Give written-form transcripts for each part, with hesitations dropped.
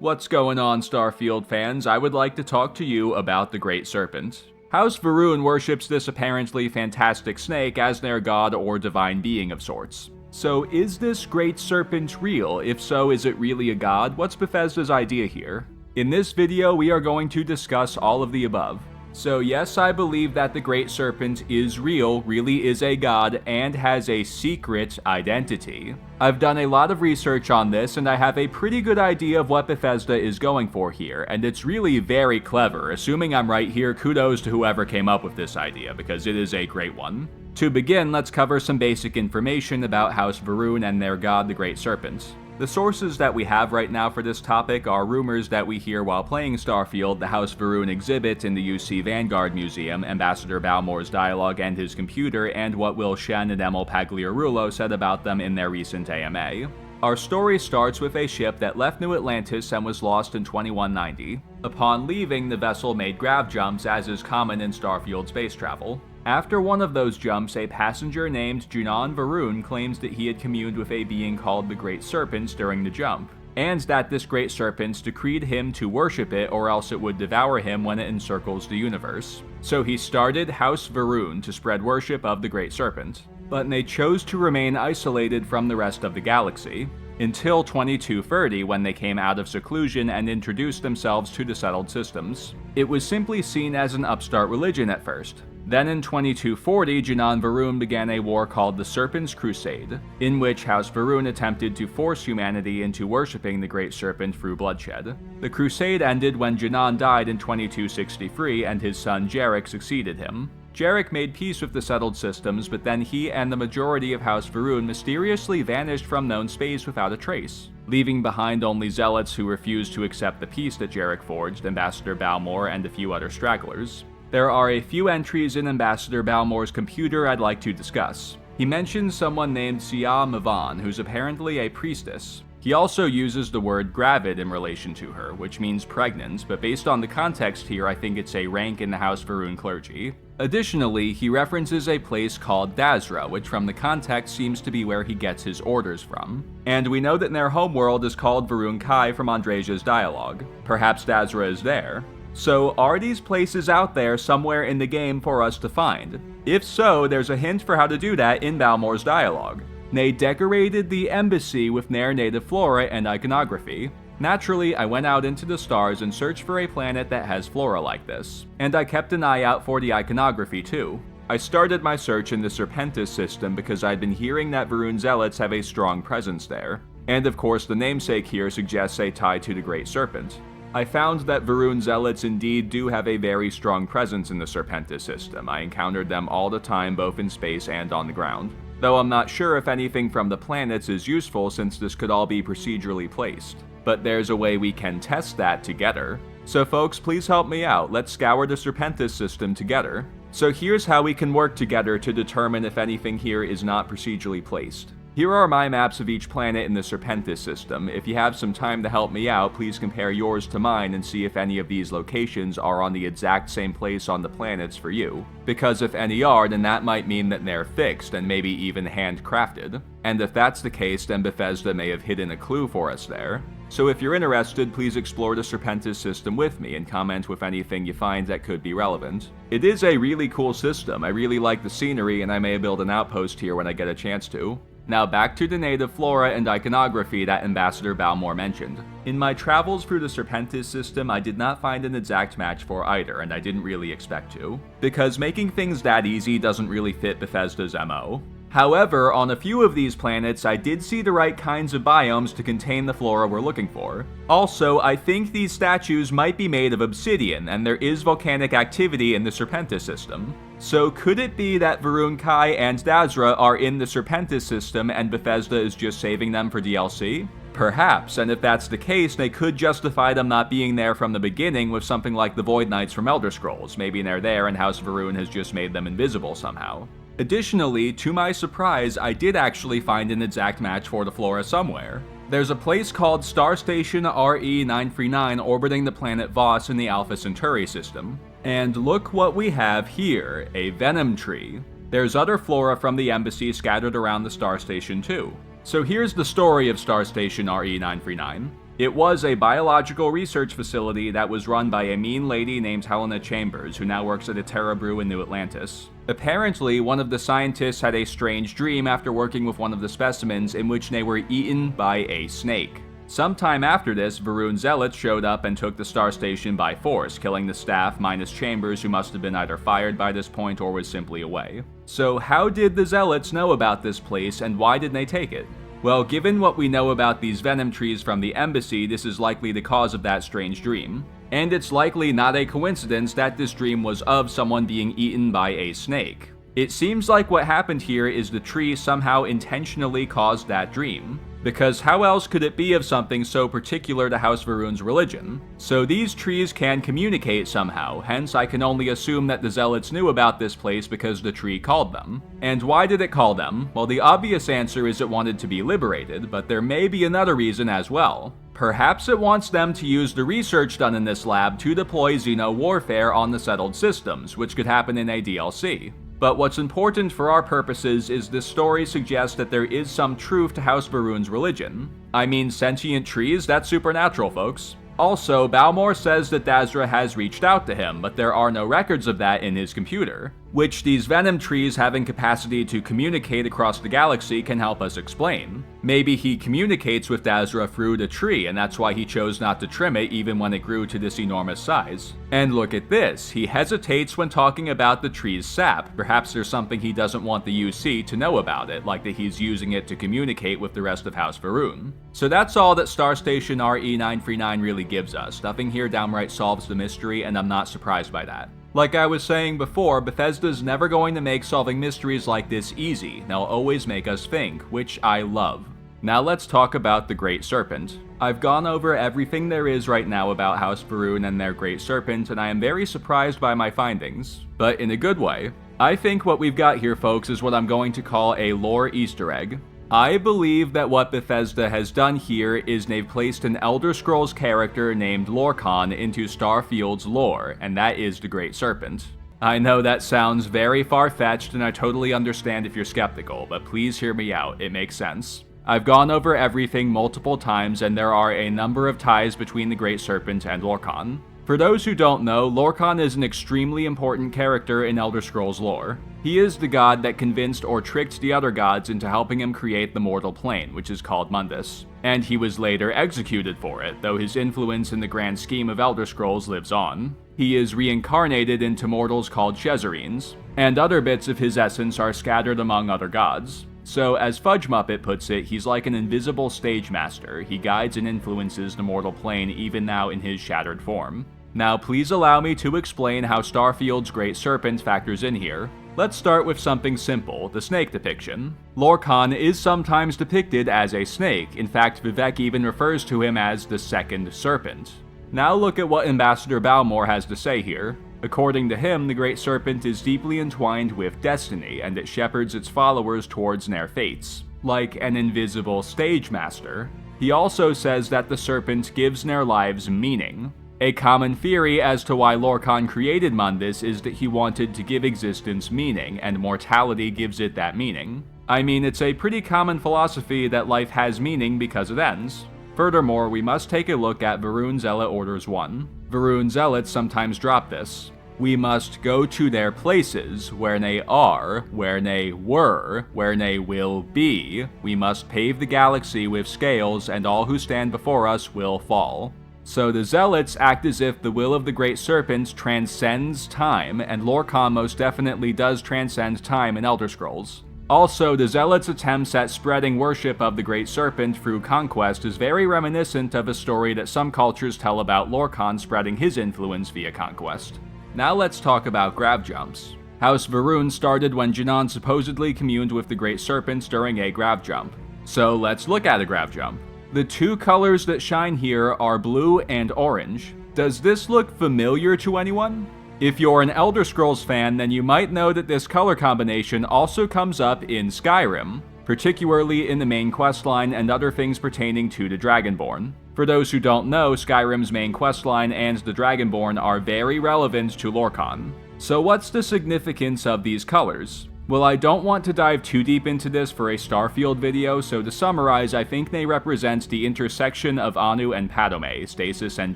What's going on, Starfield fans? I would like to talk to you about the Great Serpent. House Va'ruun worships this apparently fantastic snake as their god or divine being of sorts. So is this Great Serpent real? If so, is it really a god? What's Bethesda's idea here? In this video, we are going to discuss all of the above. So yes, I believe that the Great Serpent is real, really is a god, and has a secret identity. I've done a lot of research on this, and I have a pretty good idea of what Bethesda is going for here, and it's really very clever. Assuming I'm right here, kudos to whoever came up with this idea, because it is a great one. To begin, let's cover some basic information about House Va'ruun and their god, the Great Serpent. The sources that we have right now for this topic are rumors that we hear while playing Starfield, the House Va'ruun exhibit in the UC Vanguard Museum, Ambassador Bal'mor's dialogue and his computer, and what Will Shen and Emil Pagliarulo said about them in their recent AMA. Our story starts with a ship that left New Atlantis and was lost in 2190. Upon leaving, the vessel made Grav Jumps, as is common in Starfield space travel. After one of those jumps, a passenger named Junan Va'ruun claims that he had communed with a being called the Great Serpent during the jump, and that this Great Serpent decreed him to worship it or else it would devour him when it encircles the universe. So he started House Va'ruun to spread worship of the Great Serpent, but they chose to remain isolated from the rest of the galaxy, until 2230 when they came out of seclusion and introduced themselves to the settled systems. It was simply seen as an upstart religion at first. Then in 2240, Junan Va'ruun began a war called the Serpent's Crusade, in which House Va'ruun attempted to force humanity into worshipping the Great Serpent through bloodshed. The crusade ended when Junan died in 2263 and his son Jarek succeeded him. Jarek made peace with the settled systems, but then he and the majority of House Va'ruun mysteriously vanished from known space without a trace, leaving behind only Zealots who refused to accept the peace that Jarek forged, Ambassador Bal'mor, and a few other stragglers. There are a few entries in Ambassador Bal'mor's computer I'd like to discuss. He mentions someone named Sia Mavan, who's apparently a priestess. He also uses the word gravid in relation to her, which means pregnant, but based on the context here, I think it's a rank in the House Va'ruun clergy. Additionally, he references a place called Dazra, which from the context seems to be where he gets his orders from. And we know that their homeworld is called Va'ruun Kai from Andresia's dialogue. Perhaps Dazra is there. So are these places out there somewhere in the game for us to find? If so, there's a hint for how to do that in Bal'mor's dialogue. They decorated the embassy with their native flora and iconography. Naturally, I went out into the stars and searched for a planet that has flora like this, and I kept an eye out for the iconography too. I started my search in the Serpentis system because I'd been hearing that Va'ruun Zealots have a strong presence there, and of course the namesake here suggests a tie to the Great Serpent. I found that Va'ruun Zealots indeed do have a very strong presence in the Serpentis system. I encountered them all the time, both in space and on the ground. Though I'm not sure if anything from the planets is useful since this could all be procedurally placed. But there's a way we can test that together. So folks, please help me out. Let's scour the Serpentis system together. So here's how we can work together to determine if anything here is not procedurally placed. Here are my maps of each planet in the Serpentis system. If you have some time to help me out, please compare yours to mine and see if any of these locations are on the exact same place on the planets for you. Because if any are, then that might mean that they're fixed and maybe even handcrafted. And if that's the case, then Bethesda may have hidden a clue for us there. So if you're interested, please explore the Serpentis system with me and comment with anything you find that could be relevant. It is a really cool system. I really like the scenery and I may build an outpost here when I get a chance to. Now back to the native flora and iconography that Ambassador Bal'mor mentioned. In my travels through the Serpentis system, I did not find an exact match for either, and I didn't really expect to, because making things that easy doesn't really fit Bethesda's MO. However, on a few of these planets, I did see the right kinds of biomes to contain the flora we're looking for. Also, I think these statues might be made of obsidian, and there is volcanic activity in the Serpentis system. So could it be that Va'ruun Kai and Dazra are in the Serpentis system and Bethesda is just saving them for DLC? Perhaps, and if that's the case, they could justify them not being there from the beginning with something like the Void Knights from Elder Scrolls. Maybe they're there and House Va'ruun has just made them invisible somehow. Additionally, to my surprise, I did actually find an exact match for the flora somewhere. There's a place called Starstation RE-939 orbiting the planet Voss in the Alpha Centauri system. And look what we have here, a Venom tree. There's other flora from the embassy scattered around the star station too. So here's the story of Starstation RE-939. It was a biological research facility that was run by a mean lady named Helena Chambers, who now works at a Terra Brew in New Atlantis. Apparently, one of the scientists had a strange dream after working with one of the specimens in which they were eaten by a snake. Sometime after this, Va'ruun Zealots showed up and took the star station by force, killing the staff minus Chambers, who must have been either fired by this point or was simply away. So how did the Zealots know about this place, and why did they take it? Well, given what we know about these Venom trees from the Embassy, this is likely the cause of that strange dream. And it's likely not a coincidence that this dream was of someone being eaten by a snake. It seems like what happened here is the tree somehow intentionally caused that dream, because how else could it be of something so particular to House Va'ruun's religion? So these trees can communicate somehow, hence I can only assume that the Zealots knew about this place because the tree called them. And why did it call them? Well, the obvious answer is it wanted to be liberated, but there may be another reason as well. Perhaps it wants them to use the research done in this lab to deploy Xeno warfare on the settled systems, which could happen in a DLC. But what's important for our purposes is this story suggests that there is some truth to House Va'ruun's religion. I mean, sentient trees, that's supernatural, folks. Also, Bal'mor says that Dazra has reached out to him, but there are no records of that in his computer, which these Venom trees having capacity to communicate across the galaxy can help us explain. Maybe he communicates with Dazra through the tree, and that's why he chose not to trim it even when it grew to this enormous size. And look at this, he hesitates when talking about the tree's sap. Perhaps there's something he doesn't want the UC to know about it, like that he's using it to communicate with the rest of House Va'ruun. So that's all that Starstation RE-939 really gives us. Nothing here downright solves the mystery, and I'm not surprised by that. Like I was saying before, Bethesda's never going to make solving mysteries like this easy. They'll always make us think, which I love. Now let's talk about the Great Serpent. I've gone over everything there is right now about House Va'ruun and their Great Serpent, and I am very surprised by my findings, but in a good way. I think what we've got here, folks, is what I'm going to call a lore Easter egg. I believe that what Bethesda has done here is they've placed an Elder Scrolls character named Lorkhan into Starfield's lore, and that is the Great Serpent. I know that sounds very far-fetched, and I totally understand if you're skeptical, but please hear me out, it makes sense. I've gone over everything multiple times, and there are a number of ties between the Great Serpent and Lorkhan. For those who don't know, Lorkhan is an extremely important character in Elder Scrolls lore. He is the god that convinced or tricked the other gods into helping him create the mortal plane, which is called Mundus. And he was later executed for it, though his influence in the grand scheme of Elder Scrolls lives on. He is reincarnated into mortals called Chezarines, and other bits of his essence are scattered among other gods. So, as Fudge Muppet puts it, he's like an invisible stage master. He guides and influences the mortal plane even now in his shattered form. Now, please allow me to explain how Starfield's Great Serpent factors in here. Let's start with something simple, the snake depiction. Lorkhan is sometimes depicted as a snake. In fact, Vivek even refers to him as the Second Serpent. Now look at what Ambassador Bal'mor has to say here. According to him, the Great Serpent is deeply entwined with destiny, and it shepherds its followers towards their fates, like an invisible stage master. He also says that the serpent gives their lives meaning. A common theory as to why Lorkhan created Mundus is that he wanted to give existence meaning, and mortality gives it that meaning. I mean, it's a pretty common philosophy that life has meaning because it ends. Furthermore, we must take a look at Va'ruun Zealot Orders 1. Va'ruun Zealots sometimes drop this. We must go to their places, where they are, where they were, where they will be. We must pave the galaxy with scales, and all who stand before us will fall. So the Zealots act as if the will of the Great Serpent transcends time, and Lorkhan most definitely does transcend time in Elder Scrolls. Also, the Zealots' attempts at spreading worship of the Great Serpent through conquest is very reminiscent of a story that some cultures tell about Lorkhan spreading his influence via conquest. Now let's talk about Grav Jumps. House Va'ruun started when Janan supposedly communed with the Great Serpent during a Grav Jump. So let's look at a Grav Jump. The two colors that shine here are blue and orange. Does this look familiar to anyone? If you're an Elder Scrolls fan, then you might know that this color combination also comes up in Skyrim, particularly in the main questline and other things pertaining to the Dragonborn. For those who don't know, Skyrim's main questline and the Dragonborn are very relevant to Lorkhan. So what's the significance of these colors? Well, I don't want to dive too deep into this for a Starfield video, so to summarize, I think they represent the intersection of Anu and Padome, stasis and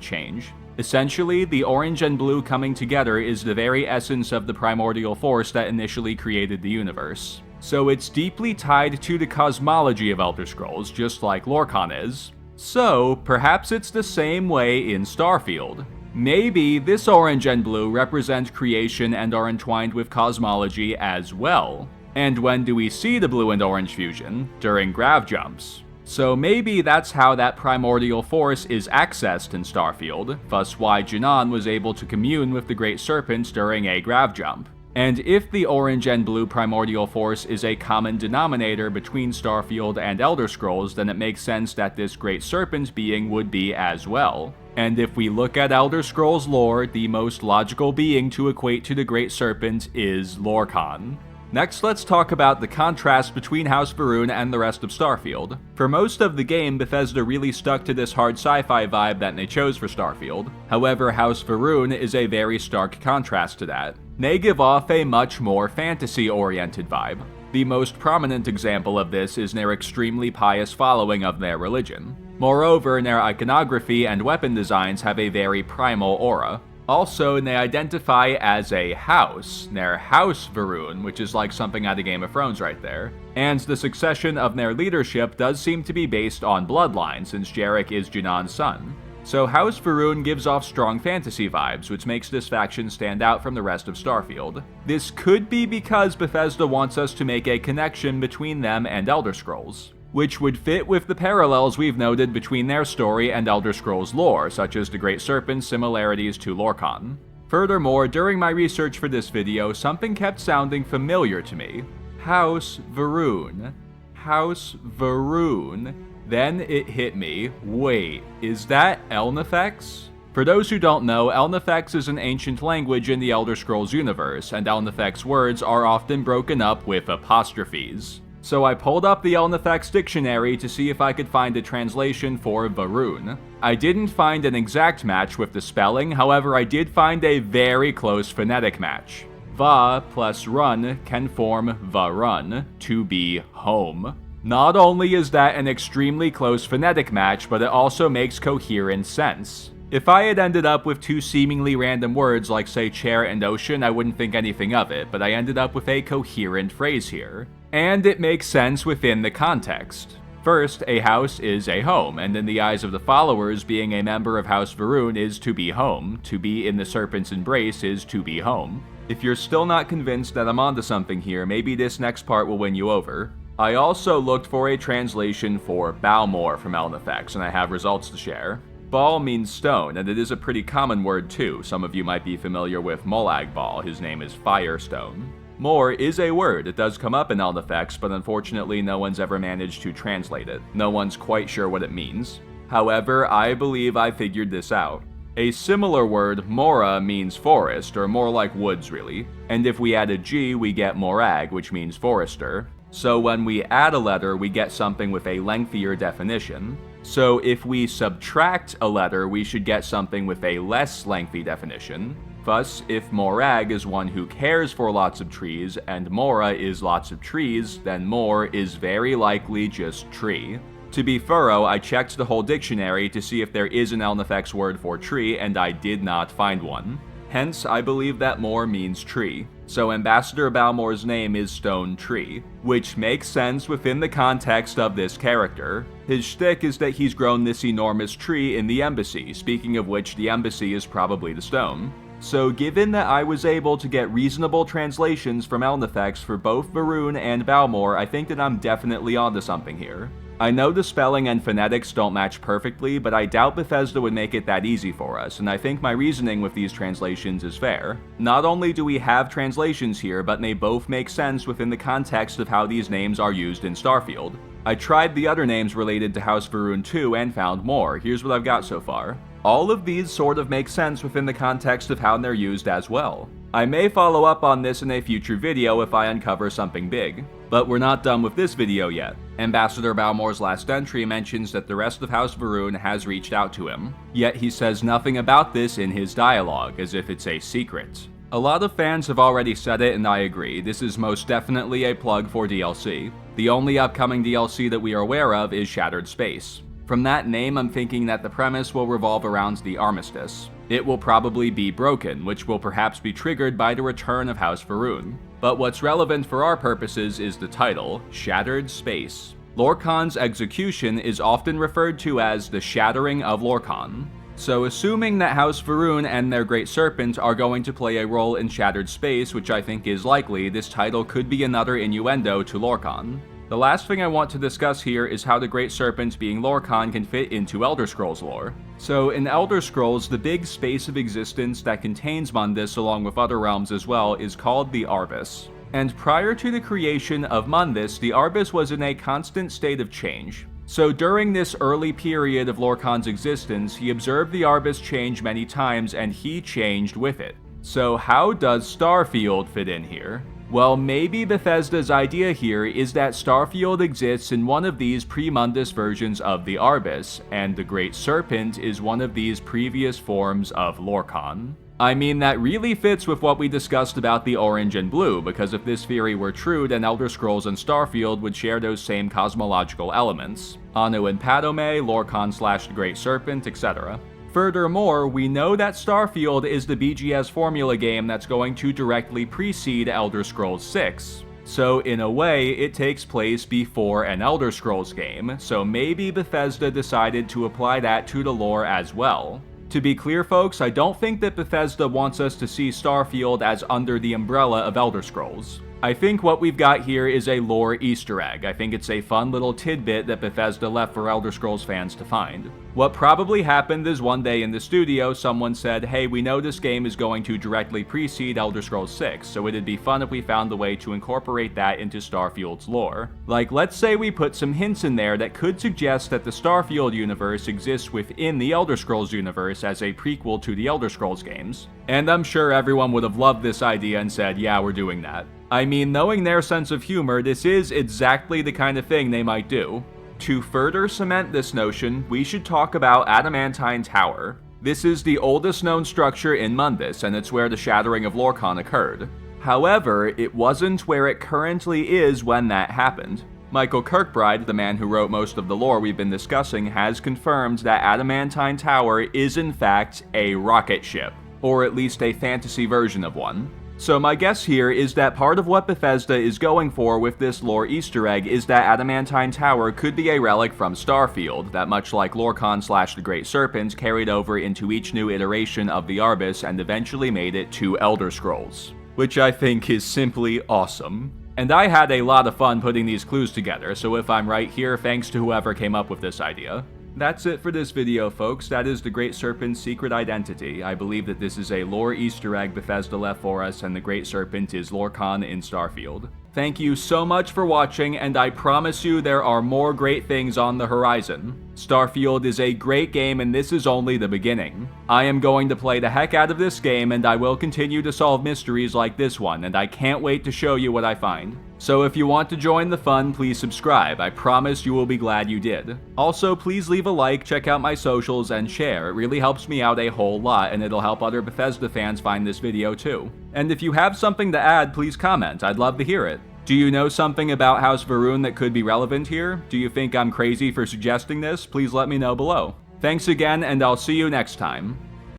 change. Essentially, the orange and blue coming together is the very essence of the primordial force that initially created the universe. So it's deeply tied to the cosmology of Elder Scrolls, just like Lorkhan is. So, perhaps it's the same way in Starfield. Maybe this orange and blue represent creation and are entwined with cosmology as well. And when do we see the blue and orange fusion? During Grav Jumps. So maybe that's how that primordial force is accessed in Starfield, thus why Junon was able to commune with the Great Serpent during a Grav Jump. And if the orange and blue primordial force is a common denominator between Starfield and Elder Scrolls, then it makes sense that this Great Serpent being would be as well. And if we look at Elder Scrolls lore, the most logical being to equate to the Great Serpent is Lorkhan. Next, let's talk about the contrast between House Va'ruun and the rest of Starfield. For most of the game, Bethesda really stuck to this hard sci-fi vibe that they chose for Starfield. However, House Va'ruun is a very stark contrast to that. They give off a much more fantasy-oriented vibe. The most prominent example of this is their extremely pious following of their religion. Moreover, their iconography and weapon designs have a very primal aura. Also, they identify as a house, their House Va'ruun, which is like something out of Game of Thrones right there. And the succession of their leadership does seem to be based on bloodline, since Jarek is Junon's son. So House Va'ruun gives off strong fantasy vibes, which makes this faction stand out from the rest of Starfield. This could be because Bethesda wants us to make a connection between them and Elder Scrolls, which would fit with the parallels we've noted between their story and Elder Scrolls lore, such as the Great Serpent's similarities to Lorkhan. Furthermore, during my research for this video, something kept sounding familiar to me. House Va'ruun. House Va'ruun. Then it hit me, wait, is that Ehlnofex? For those who don't know, Ehlnofex is an ancient language in the Elder Scrolls universe, and Ehlnofex words are often broken up with apostrophes. So I pulled up the Ehlnofex dictionary to see if I could find a translation for Va'ruun. I didn't find an exact match with the spelling, however I did find a very close phonetic match. Va plus run can form Va'run, to be home. Not only is that an extremely close phonetic match, but it also makes coherent sense. If I had ended up with two seemingly random words like say chair and ocean, I wouldn't think anything of it, but I ended up with a coherent phrase here. And it makes sense within the context. First, a house is a home, and in the eyes of the followers, being a member of House Va'ruun is to be home. To be in the Serpent's embrace is to be home. If you're still not convinced that I'm onto something here, maybe this next part will win you over. I also looked for a translation for Bal'mor from Ehlnofex, and I have results to share. Bal means stone, and it is a pretty common word too. Some of you might be familiar with Molag Bal, his name is Firestone. Mor is a word, it does come up in Ehlnofex, but unfortunately no one's ever managed to translate it. No one's quite sure what it means. However, I believe I figured this out. A similar word, Mora, means forest, or more like woods really, and if we add a G, we get Morag, which means forester. So when we add a letter, we get something with a lengthier definition. So if we subtract a letter, we should get something with a less lengthy definition. Thus, if Morag is one who cares for lots of trees, and Mora is lots of trees, then Mor is very likely just tree. To be thorough, I checked the whole dictionary to see if there is an Ehlnofex word for tree, and I did not find one. Hence, I believe that Mor means tree. So Ambassador Bal'mor's name is Stone Tree, which makes sense within the context of this character. His shtick is that he's grown this enormous tree in the embassy, speaking of which the embassy is probably the stone. So given that I was able to get reasonable translations from Ehlnofex for both Va'ruun and Bal'mor, I think that I'm definitely onto something here. I know the spelling and phonetics don't match perfectly, but I doubt Bethesda would make it that easy for us, and I think my reasoning with these translations is fair. Not only do we have translations here, but they both make sense within the context of how these names are used in Starfield. I tried the other names related to House Va'ruun too and found more. Here's what I've got so far. All of these sort of make sense within the context of how they're used as well. I may follow up on this in a future video if I uncover something big. But we're not done with this video yet. Ambassador Bal'mor's last entry mentions that the rest of House Va'ruun has reached out to him, yet he says nothing about this in his dialogue, as if it's a secret. A lot of fans have already said it, and I agree. This is most definitely a plug for DLC. The only upcoming DLC that we are aware of is Shattered Space. From that name, I'm thinking that the premise will revolve around the Armistice. It will probably be broken, which will perhaps be triggered by the return of House Va'ruun. But what's relevant for our purposes is the title, Shattered Space. Lorkhan's execution is often referred to as the Shattering of Lorkhan. So assuming that House Va'ruun and their Great Serpent are going to play a role in Shattered Space, which I think is likely, this title could be another innuendo to Lorkhan. The last thing I want to discuss here is how the Great Serpent being Lorkhan can fit into Elder Scrolls lore. So in Elder Scrolls, the big space of existence that contains Mundus along with other realms as well is called the Arbus. And prior to the creation of Mundus, the Arbus was in a constant state of change. So during this early period of Lorkhan's existence, he observed the Arbus change many times and he changed with it. So how does Starfield fit in here? Well, maybe Bethesda's idea here is that Starfield exists in one of these pre-Mundus versions of the Arbus, and the Great Serpent is one of these previous forms of Lorkhan. I mean, that really fits with what we discussed about the orange and blue, because if this theory were true, then Elder Scrolls and Starfield would share those same cosmological elements. Anu and Padome, Lorkhan / the Great Serpent, etc. Furthermore, we know that Starfield is the BGS formula game that's going to directly precede Elder Scrolls 6. So in a way, it takes place before an Elder Scrolls game, so maybe Bethesda decided to apply that to the lore as well. To be clear, folks, I don't think that Bethesda wants us to see Starfield as under the umbrella of Elder Scrolls. I think what we've got here is a lore Easter egg. I think it's a fun little tidbit that Bethesda left for Elder Scrolls fans to find. What probably happened is one day in the studio, someone said, hey, we know this game is going to directly precede Elder Scrolls 6, so it'd be fun if we found a way to incorporate that into Starfield's lore. Like, let's say we put some hints in there that could suggest that the Starfield universe exists within the Elder Scrolls universe as a prequel to the Elder Scrolls games. And I'm sure everyone would have loved this idea and said, yeah, we're doing that. I mean, knowing their sense of humor, this is exactly the kind of thing they might do. To further cement this notion, we should talk about Adamantine Tower. This is the oldest known structure in Mundus, and it's where the Shattering of Lorkhan occurred. However, it wasn't where it currently is when that happened. Michael Kirkbride, the man who wrote most of the lore we've been discussing, has confirmed that Adamantine Tower is in fact a rocket ship, or at least a fantasy version of one. So my guess here is that part of what Bethesda is going for with this lore Easter egg is that Adamantine Tower could be a relic from Starfield, that much like Lorkhan / the Great Serpent carried over into each new iteration of the Arbus and eventually made it to Elder Scrolls, which I think is simply awesome. And I had a lot of fun putting these clues together, so if I'm right here, thanks to whoever came up with this idea. That's it for this video, folks. That is the Great Serpent's secret identity. I believe that this is a lore Easter egg Bethesda left for us, and the Great Serpent is Lorkhan in Starfield. Thank you so much for watching, and I promise you there are more great things on the horizon. Starfield is a great game, and this is only the beginning. I am going to play the heck out of this game, and I will continue to solve mysteries like this one, and I can't wait to show you what I find. So if you want to join the fun, please subscribe. I promise you will be glad you did. Also, please leave a like, check out my socials, and share. It really helps me out a whole lot, and it'll help other Bethesda fans find this video too. And if you have something to add, please comment. I'd love to hear it. Do you know something about House Va'ruun that could be relevant here? Do you think I'm crazy for suggesting this? Please let me know below. Thanks again, and I'll see you next time.